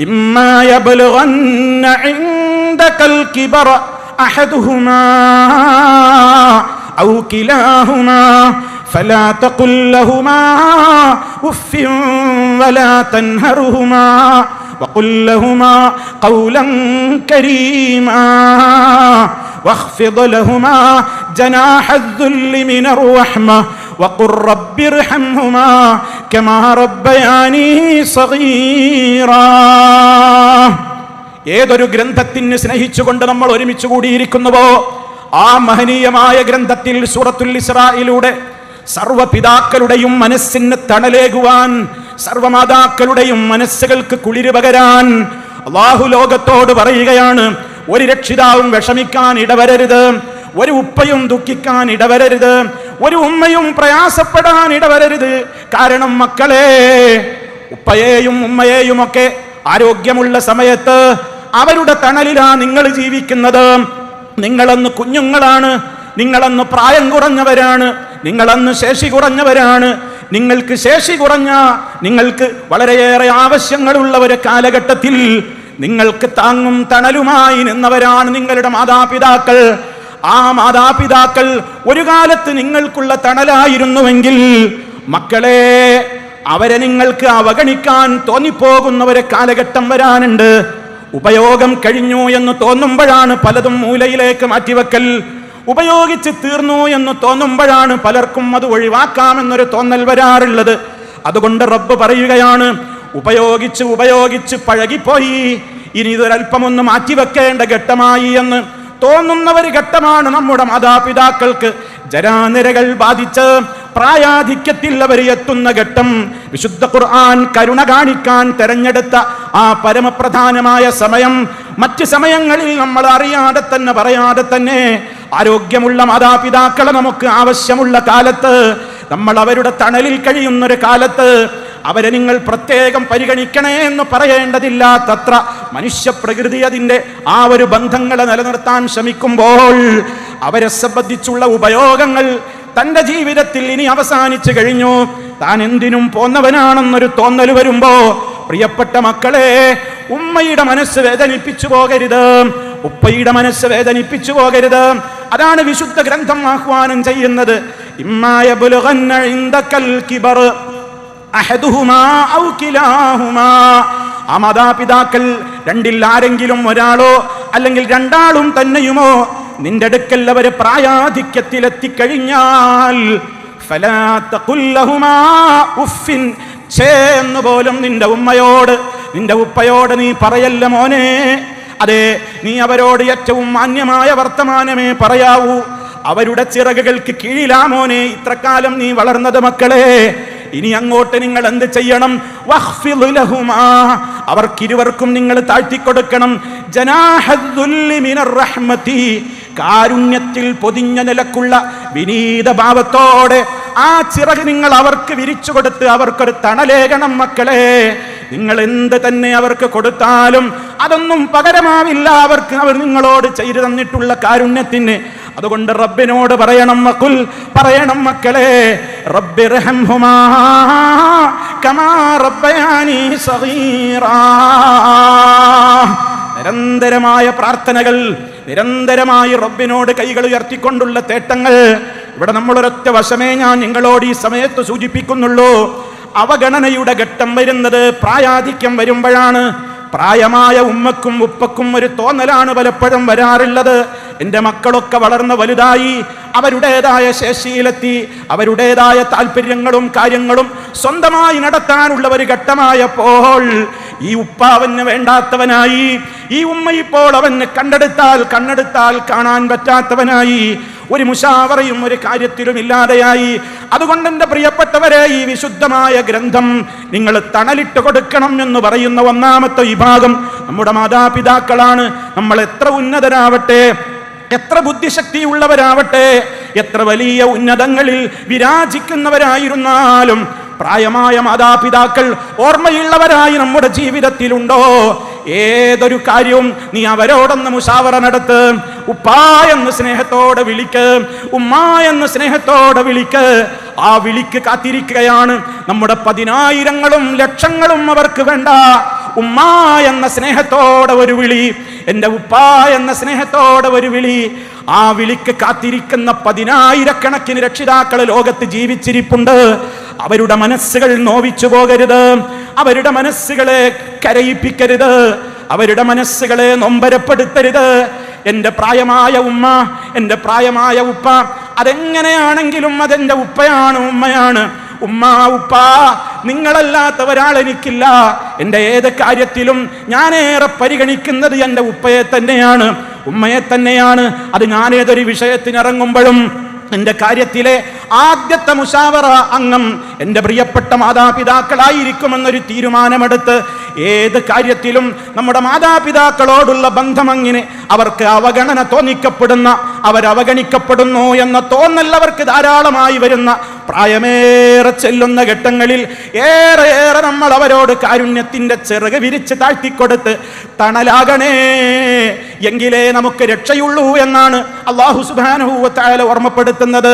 ഇമ്മാ യബ്ലുഗന്ന ഇൻദകൽ കിബറ അഹദുഹുമാ ഔ കിലാഹുമാ ഫലാ തഖുൽ ലഹുമാ ഉഫ്ഫിൻ വലാ തൻഹറുഹുമാ വഖുൽ ലഹുമാ ഖൗലൻ കരീമാ واخفض لهما جناح الذل من الرحمة وقل رب ارحمهما كما ربياني صغيرا. ഏതൊരു ഗ്രന്ഥത്തിന് സ്നേഹിച്ചുകൊണ്ട് നമ്മൾ ഒരുമിച്ച് കൂടിയിരിക്കുന്നുവോ ആ മഹനീയമായ ഗ്രന്ഥത്തിൽ സൂറത്തുൽ ഇസ്രായിലൂടെ സർവ്വപിതാക്കളുടെയും മനസ്സിന് തണലേകുവാൻ, സർവ്വമാതാക്കളുടെയും മനസ്സുകൾക്ക് കുളിര് പകരാൻ അല്ലാഹു ലോകത്തോട് പറയുകയാണ്, ഒരു രക്ഷിതാവും വിഷമിക്കാൻ ഇടവരരുത്, ഒരു ഉപ്പയും ദുഃഖിക്കാൻ ഇടവരരുത്, ഒരു ഉമ്മയും പ്രയാസപ്പെടാൻ ഇടവരരുത്. കാരണം മക്കളെ, ഉപ്പയെയും ഉമ്മയെയും ഒക്കെ ആരോഗ്യമുള്ള സമയത്ത് അവരുടെ തണലിലാ നിങ്ങൾ ജീവിക്കുന്നത്. നിങ്ങളന്ന് കുഞ്ഞുങ്ങളാണ്, നിങ്ങളന്ന് പ്രായം കുറഞ്ഞവരാണ്, നിങ്ങളന്ന് ശേഷി കുറഞ്ഞവരാണ്. നിങ്ങൾക്ക് ശേഷി കുറഞ്ഞ, നിങ്ങൾക്ക് വളരെയേറെ ആവശ്യങ്ങളുള്ള ഒരു കാലഘട്ടത്തിൽ നിങ്ങൾക്ക് താങ്ങും തണലുമായി നിന്നവരാണ് നിങ്ങളുടെ മാതാപിതാക്കൾ. ആ മാതാപിതാക്കൾ ഒരു കാലത്ത് നിങ്ങൾക്കുള്ള തണലായിരുന്നുവെങ്കിൽ മക്കളെ, അവരെ നിങ്ങൾക്ക് അവഗണിക്കാൻ തോന്നിപ്പോകുന്ന ഒരു കാലഘട്ടം വരാനുണ്ട്. ഉപയോഗം കഴിഞ്ഞു എന്ന് തോന്നുമ്പോഴാണ് പലതും മൂലയിലേക്ക് മാറ്റിവെക്കൽ. ഉപയോഗിച്ച് തീർന്നു എന്ന് തോന്നുമ്പോഴാണ് പലർക്കും അത് ഒഴിവാക്കാമെന്നൊരു തോന്നൽ വരാറുള്ളത്. അതുകൊണ്ട് റബ്ബ് പറയുകയാണ്, ഉപയോഗിച്ച് ഉപയോഗിച്ച് പഴകിപ്പോയി, ഇനി ഇതൊരൽപ്പമൊന്ന് മാറ്റിവെക്കേണ്ട ഘട്ടമായി എന്ന് തോന്നുന്ന ഒരു ഘട്ടമാണ് നമ്മുടെ മാതാപിതാക്കൾക്ക് ജരാനിരകൾ ബാധിച്ച് പ്രായാധിക്യത്തിൽ അവർ എത്തുന്ന ഘട്ടം. വിശുദ്ധ ഖുർആൻ കരുണ കാണിക്കാൻ തെരഞ്ഞെടുത്ത ആ പരമപ്രധാനമായ സമയം മറ്റ് സമയങ്ങളിൽ നമ്മൾ അറിയാതെ തന്നെ പറയാതെ തന്നെ ആരോഗ്യമുള്ള മാതാപിതാക്കളെ നമുക്ക് ആവശ്യമുള്ള കാലത്ത്, നമ്മൾ അവരുടെ തണലിൽ കഴിയുന്നൊരു കാലത്ത് അവരെ നിങ്ങൾ പ്രത്യേകം പരിഗണിക്കണേ എന്ന് പറയേണ്ടതില്ലാത്തത്ര മനുഷ്യപ്രകൃതി അതിൻ്റെ ആ ഒരു ബന്ധങ്ങളെ നിലനിർത്താൻ ശ്രമിക്കുമ്പോൾ അവരെ സംബന്ധിച്ചുള്ള ഉപയോഗങ്ങൾ തൻ്റെ ജീവിതത്തിൽ ഇനി അവസാനിച്ചു കഴിഞ്ഞു, താൻ എന്തിനും പോന്നവനാണെന്നൊരു തോന്നൽ വരുമ്പോ പ്രിയപ്പെട്ട മക്കളെ, ഉമ്മയുടെ മനസ്സ് വേദനിപ്പിച്ചു പോകരുത്, ഉപ്പയുടെ മനസ്സ് വേദനിപ്പിച്ചു പോകരുത്. അതാണ് വിശുദ്ധ ഗ്രന്ഥം ആഹ്വാനം ചെയ്യുന്നത്. ഇമ്മാ യബ്ലുഗന്ന ഇൻദകൽ കിബർ അഹദുഹുമാ ഔ കിലാഹുമാ. ആ മാതാപിതാക്കൾ രണ്ടിൽ ആരെങ്കിലും ഒരാളോ അല്ലെങ്കിൽ രണ്ടാളും തന്നെയുമോ നിന്റെ അടുക്കൽ അവർ പ്രായാധിക്യത്തിലെത്തിക്കഴിഞ്ഞാൽ ഫലാ തഖുൽ ലഹുമാ ഉഫ്ഫിൻ, ഛേ എന്ന് പോലും നിന്റെ ഉമ്മയോട് നിന്റെ ഉപ്പയോട് നീ പറയല്ല മോനെ. അതെ, നീ അവരോട് ഏറ്റവും മാന്യമായ വർത്തമാനമേ പറയാവൂ. അവരുടെ ചിറകുകൾക്ക് കീഴിലാ മോനെ ഇത്രക്കാലം നീ വളർന്നത് മക്കളെ. ഇനി അങ്ങോട്ട് നിങ്ങൾ എന്ത് ചെയ്യണം? വഖ്ഫിദ് ലഹുമാ, അവർക്കിരുവർക്കും നിങ്ങൾ താഴ്ത്തിക്കൊടുക്കണം. ജനാഹദ്ദുല്ലി മിനർ റഹ്മതി, കാരുണ്യത്തിൽ പൊതിഞ്ഞ നിലക്കുള്ള വിനീത ഭാവത്തോടെ ആ ചിറക് നിങ്ങൾ അവർക്ക് വിരിച്ചു കൊടുത്ത് അവർക്കൊരു തണലേകണം മക്കളെ. നിങ്ങൾ എന്ത് തന്നെ അവർക്ക് കൊടുത്താലും അതൊന്നും പകരമാവില്ല അവർക്ക് അവർ നിങ്ങളോട് ചെയ്തു തന്നിട്ടുള്ള കാരുണ്യത്തിന്. അതുകൊണ്ട് റബ്ബിനോട് പറയണം, വഖുൽ, പറയണം മക്കളെ, റബ്ബിർഹംഹുമാ കമാ റബ്ബയാനി സഗീറാ. നിരന്തരമായ പ്രാർത്ഥനകൾ, നിരന്തരമായി റബ്ബിനോട് കൈകൾ ഉയർത്തിക്കൊണ്ടുള്ള തേട്ടങ്ങൾ. ഇവിടെ നമ്മളൊരൊറ്റ വശമേ ഞാൻ നിങ്ങളോട് ഈ സമയത്ത് സൂചിപ്പിക്കുന്നുള്ളൂ. അവഗണനയുടെ ഘട്ടം വരുന്നത് പ്രായാധിക്യം വരുമ്പോഴാണ്. പ്രായമായ ഉമ്മക്കും ഉപ്പക്കും ഒരു തോന്നലാണ് പലപ്പോഴും വരാറുള്ളത്, എൻ്റെ മക്കളൊക്കെ വളർന്ന് വലുതായി, അവരുടേതായ ശേഷിയിലെത്തി, അവരുടേതായ താല്പര്യങ്ങളും കാര്യങ്ങളും സ്വന്തമായി നടത്താനുള്ള ഒരു ഘട്ടമായപ്പോൾ ഈ ഉപ്പ അവന് വേണ്ടാത്തവനായി, ഈ ഉമ്മ ഇപ്പോൾ അവന് കണ്ണെടുത്താൽ കാണാൻ പറ്റാത്തവനായി, ഒരു മുശാവറയും ഒരു കാര്യത്തിലും ഇല്ലാതെയായി. അതുകൊണ്ട് എൻ്റെ പ്രിയപ്പെട്ടവരെ, ഈ വിശുദ്ധമായ ഗ്രന്ഥം നിങ്ങൾ തണലിട്ട് കൊടുക്കണം എന്ന് പറയുന്ന ഒന്നാമത്തെ വിഭാഗം നമ്മുടെ മാതാപിതാക്കളാണ്. നമ്മൾ എത്ര ഉന്നതരാവട്ടെ, എത്ര ബുദ്ധിശക്തിയുള്ളവരാവട്ടെ, എത്ര വലിയ ഉന്നതങ്ങളിൽ വിരാജിക്കുന്നവരായിരുന്നാലും പ്രായമായ മാതാപിതാക്കൾ ഓർമ്മയുള്ളവരായി നമ്മുടെ ജീവിതത്തിലുണ്ടോ? ഏതൊരു കാര്യവും നീ അവരോടൊന്ന് മുശാവറ നടത്ത്. ഉപ്പാ എന്ന് സ്നേഹത്തോടെ വിളിക്ക്, ഉമ്മ എന്ന് സ്നേഹത്തോടെ വിളിക്ക്. ആ വിളിക്ക് കാത്തിരിക്കുകയാണ് നമ്മുടെ 10,000-ങ്ങളും ലക്ഷങ്ങളും അവർക്ക് വേണ്ട. ഉമ്മ എന്ന സ്നേഹത്തോടെ ഒരു വിളി, എൻ്റെ ഉപ്പ എന്ന സ്നേഹത്തോടെ ഒരു വിളി. ആ വിളിക്ക് കാത്തിരിക്കുന്ന 10,000-കണക്കിന് രക്ഷിതാക്കൾ ലോകത്ത് ജീവിച്ചിരിപ്പുണ്ട്. അവരുടെ മനസ്സുകൾ നോവിച്ചു പോകരുത്, അവരുടെ മനസ്സുകളെ കരയിപ്പിക്കരുത്, അവരുടെ മനസ്സുകളെ നൊമ്പരപ്പെടുത്തരുത്. എൻ്റെ പ്രായമായ ഉമ്മ, എൻ്റെ പ്രായമായ ഉപ്പ, അതെങ്ങനെയാണെങ്കിലും അതെൻ്റെ ഉപ്പയാണ്, ഉമ്മയാണ്. ഉമ്മ, ഉപ്പ, നിങ്ങളല്ലാത്ത ഒരാൾ എനിക്കില്ല. എൻ്റെ ഏത് കാര്യത്തിലും ഞാനേറെ പരിഗണിക്കുന്നത് എൻ്റെ ഉപ്പയെ തന്നെയാണ്, ഉമ്മയെ തന്നെയാണ്. അത് ഞാൻ ഏതൊരു വിഷയത്തിനിറങ്ങുമ്പോഴും എൻ്റെ കാര്യത്തിലെ ആദ്യത്തെ മുശാവറ അംഗം എൻ്റെ പ്രിയപ്പെട്ട മാതാപിതാക്കളായിരിക്കുമെന്നൊരു തീരുമാനമെടുത്ത് ഏത് കാര്യത്തിലും നമ്മുടെ മാതാപിതാക്കളോടുള്ള ബന്ധം അങ്ങനെ അവർക്ക് അവഗണന തോന്നിക്കപ്പെടുന്ന, അവരവഗണിക്കപ്പെടുന്നു എന്ന തോന്നൽ അവർക്ക് ധാരാളമായി വരുന്ന പ്രായമേറെ ചെല്ലുന്ന ഘട്ടങ്ങളിൽ ഏറെ നമ്മൾ അവരോട് കാരുണ്യത്തിൻ്റെ ചിറക് വിരിച്ച് താഴ്ത്തിക്കൊടുത്ത് തണലാകണേ, എങ്കിലേ നമുക്ക് രക്ഷയുള്ളൂ എന്നാണ് അല്ലാഹു സുബ്ഹാനഹു വ തആല ഓർമ്മപ്പെടുത്തുന്നത്.